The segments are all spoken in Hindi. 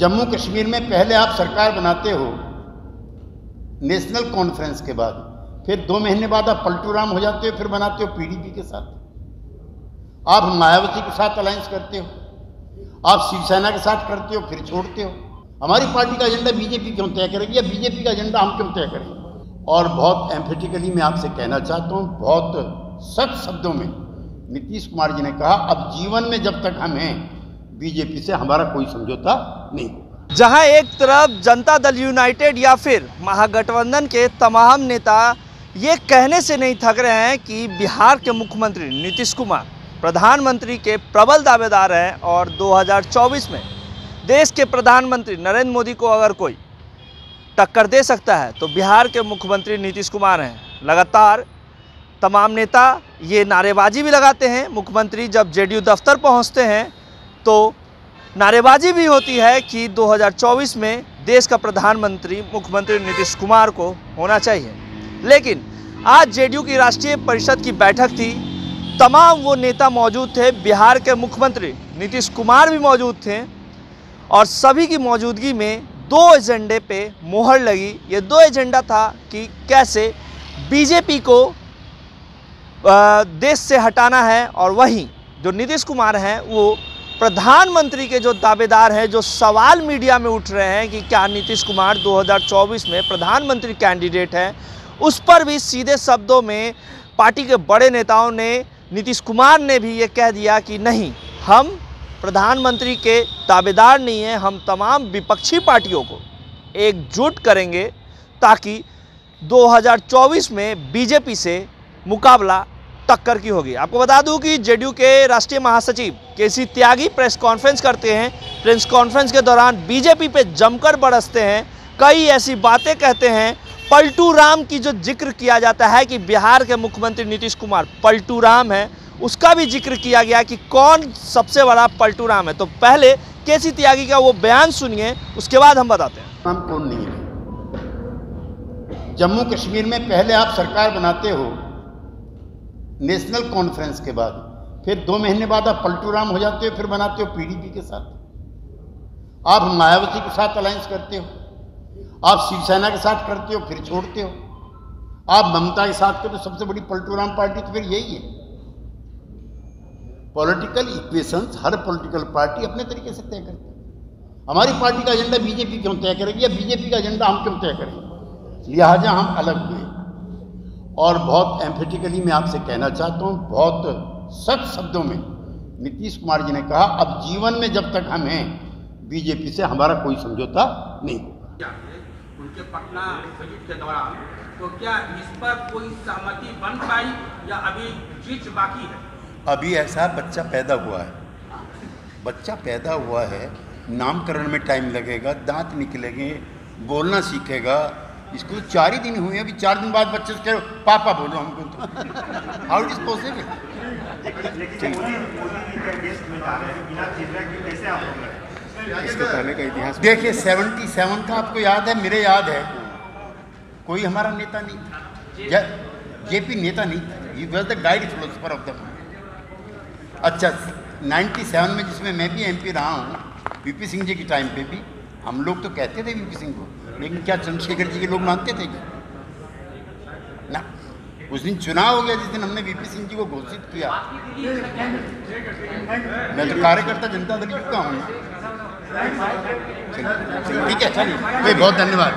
जम्मू कश्मीर में पहले आप सरकार बनाते हो नेशनल कॉन्फ्रेंस के बाद, फिर 2 महीने बाद आप पलटू राम हो जाते हो, फिर बनाते हो पीडीपी के साथ। आप मायावती के साथ अलायंस करते हो, आप शिवसेना के साथ करते हो, फिर छोड़ते हो। हमारी पार्टी का एजेंडा बीजेपी क्यों तय करेगी या बीजेपी का एजेंडा हम क्यों तय करेंगे? और बहुत एम्फेटिकली मैं आपसे कहना चाहता हूँ, बहुत सख्त शब्दों में नीतीश कुमार जी ने कहा, अब जीवन में जब तक हम हैं बीजेपी से हमारा कोई समझौता नहीं होगा। जहां एक तरफ जनता दल यूनाइटेड या फिर महागठबंधन के तमाम नेता ये कहने से नहीं थक रहे हैं कि बिहार के मुख्यमंत्री नीतीश कुमार प्रधानमंत्री के प्रबल दावेदार हैं और 2024 में देश के प्रधानमंत्री नरेंद्र मोदी को अगर कोई टक्कर दे सकता है तो बिहार के मुख्यमंत्री नीतीश कुमार हैं। लगातार तमाम नेता ये नारेबाजी भी लगाते हैं। मुख्यमंत्री जब जेडीयू दफ्तर पहुंचते हैं तो नारेबाजी भी होती है कि 2024 में देश का प्रधानमंत्री मुख्यमंत्री नीतीश कुमार को होना चाहिए। लेकिन आज जेडीयू की राष्ट्रीय परिषद की बैठक थी, तमाम वो नेता मौजूद थे, बिहार के मुख्यमंत्री नीतीश कुमार भी मौजूद थे और सभी की मौजूदगी में 2 एजेंडे पे मोहर लगी। ये 2 एजेंडा था कि कैसे बीजेपी को देश से हटाना है और वहीं जो नीतीश कुमार हैं वो प्रधानमंत्री के जो दावेदार हैं, जो सवाल मीडिया में उठ रहे हैं कि क्या नीतीश कुमार 2024 में प्रधानमंत्री कैंडिडेट हैं, उस पर भी सीधे शब्दों में पार्टी के बड़े नेताओं ने, नीतीश कुमार ने भी ये कह दिया कि नहीं, हम प्रधानमंत्री के दावेदार नहीं हैं, हम तमाम विपक्षी पार्टियों को एकजुट करेंगे ताकि 2024 में बीजेपी से मुकाबला टक्कर की होगी। आपको बता दूं कि जेडीयू के राष्ट्रीय महासचिव केसी त्यागी प्रेस कॉन्फ्रेंस करते हैं। प्रेस कॉन्फ्रेंस के दौरान बीजेपी पे जमकर बरसते हैं, कई ऐसी बातें कहते हैं। पलटू राम की जो जिक्र किया जाता है कि बिहार के मुख्यमंत्री नीतीश कुमार पलटू राम है, उसका भी जिक्र किया गया कि कौन सबसे बड़ा पलटू राम है। तो पहले केसी त्यागी का वो बयान सुनिए, उसके बाद हम बताते हैं। हम कौन नहीं है। जम्मू कश्मीर में पहले आप सरकार बनाते हो नेशनल कॉन्फ्रेंस के बाद, फिर 2 महीने बाद आप पलटू राम हो जाते हो, फिर बनाते हो पीडीपी के साथ। आप मायावती के साथ अलायंस करते हो, आप शिवसेना के साथ करते हो, फिर छोड़ते हो। आप ममता के साथ करते हो, सबसे बड़ी पलटू राम पार्टी तो फिर यही है। पॉलिटिकल इक्वेशंस हर पॉलिटिकल पार्टी अपने तरीके से तय करती है। हमारी पार्टी का एजेंडा बीजेपी क्यों तय करेगी या बीजेपी का एजेंडा हम क्यों तय करेंगे? लिहाजा हम अलग हुए। और बहुत एम्फेटिकली मैं आपसे कहना चाहता हूँ, बहुत सख्त शब्दों में नीतीश कुमार जी ने कहा, अब जीवन में जब तक हम हैं बीजेपी से हमारा कोई समझौता नहीं होगा। उनके पटना विजिट के दौरान तो क्या इस पर कोई सहमति बन पाई या अभी चीज बाकी है? अभी ऐसा बच्चा पैदा हुआ है, बच्चा पैदा हुआ है, नामकरण में टाइम लगेगा, दांत निकलेंगे, बोलना सीखेगा। इसको तो 4 ही दिन हुए, अभी 4 दिन बाद बच्चे से कहो पापा बोलो हमको, तो हाउ इट इज पॉसिबल? इसके पहले का इतिहास देखिए 77 का आपको याद है, मेरे याद है, कोई हमारा नेता नहीं था, जेपी नेता नहीं था, he was the guide philosopher of the movement. अच्छा 97 में जिसमें मैं भी एमपी रहा हूँ, वीपी सिंह जी के टाइम पे भी हम लोग तो कहते थे वीपी सिंह को, लेकिन क्या चंद्रशेखर जी के लोग मानते थे क्या? ना। उस दिन चुनाव हो गया जिस दिन हमने वीपी सिंह जी को घोषित किया। मैं तो कार्यकर्ता जनता दल यू का हूँ। ठीक है, चलिए, बहुत धन्यवाद।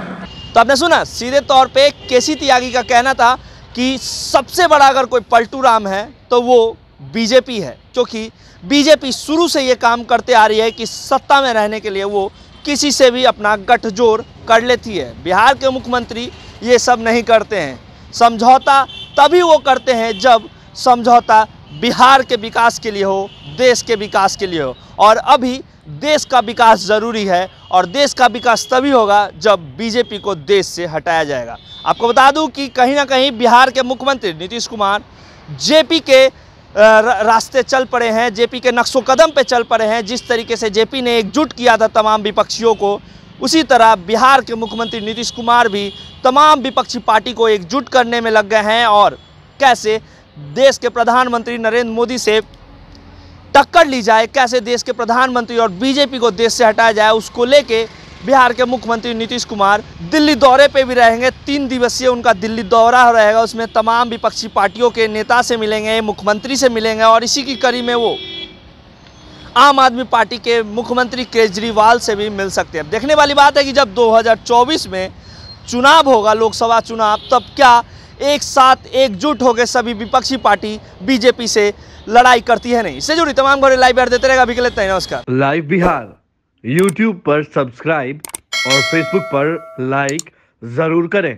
तो आपने सुना, सीधे तौर पे केसी त्यागी का कहना था कि सबसे बड़ा अगर कोई पलटू राम है तो वो बीजेपी है, क्योंकि बीजेपी शुरू से ये काम करते आ रही है कि सत्ता में रहने के लिए वो किसी से भी अपना गठजोड़ कर लेती है। बिहार के मुख्यमंत्री ये सब नहीं करते हैं। समझौता तभी वो करते हैं जब समझौता बिहार के विकास के लिए हो, देश के विकास के लिए हो। और अभी देश का विकास ज़रूरी है और देश का विकास तभी होगा जब बीजेपी को देश से हटाया जाएगा। आपको बता दूं कि कहीं ना कहीं बिहार के मुख्यमंत्री नीतीश कुमार जेपी के रास्ते चल पड़े हैं, जेपी के नक्शो कदम पे चल पड़े हैं। जिस तरीके से जेपी ने एकजुट किया था तमाम विपक्षियों को, उसी तरह बिहार के मुख्यमंत्री नीतीश कुमार भी तमाम विपक्षी पार्टी को एकजुट करने में लग गए हैं और कैसे देश के प्रधानमंत्री नरेंद्र मोदी से टक्कर ली जाए, कैसे देश के प्रधानमंत्री और बीजेपी को देश से हटाया जाए, उसको लेके बिहार के मुख्यमंत्री नीतीश कुमार दिल्ली दौरे पे भी रहेंगे। 3 दिवसीय उनका दिल्ली दौरा रहेगा, उसमें तमाम विपक्षी पार्टियों के नेता से मिलेंगे, मुख्यमंत्री से मिलेंगे और इसी की कड़ी में वो आम आदमी पार्टी के मुख्यमंत्री केजरीवाल से भी मिल सकते हैं। देखने वाली बात है कि जब 2024 में चुनाव होगा, लोकसभा चुनाव, तब क्या एक साथ एकजुट होकर सभी विपक्षी पार्टी बीजेपी से लड़ाई करती है नहीं। इससे जुड़ी तमाम खबरें लाइव देते रहेगा। अभी के लिए नमस्कार। लाइव बिहार YouTube पर सब्सक्राइब और Facebook पर लाइक जरूर करें।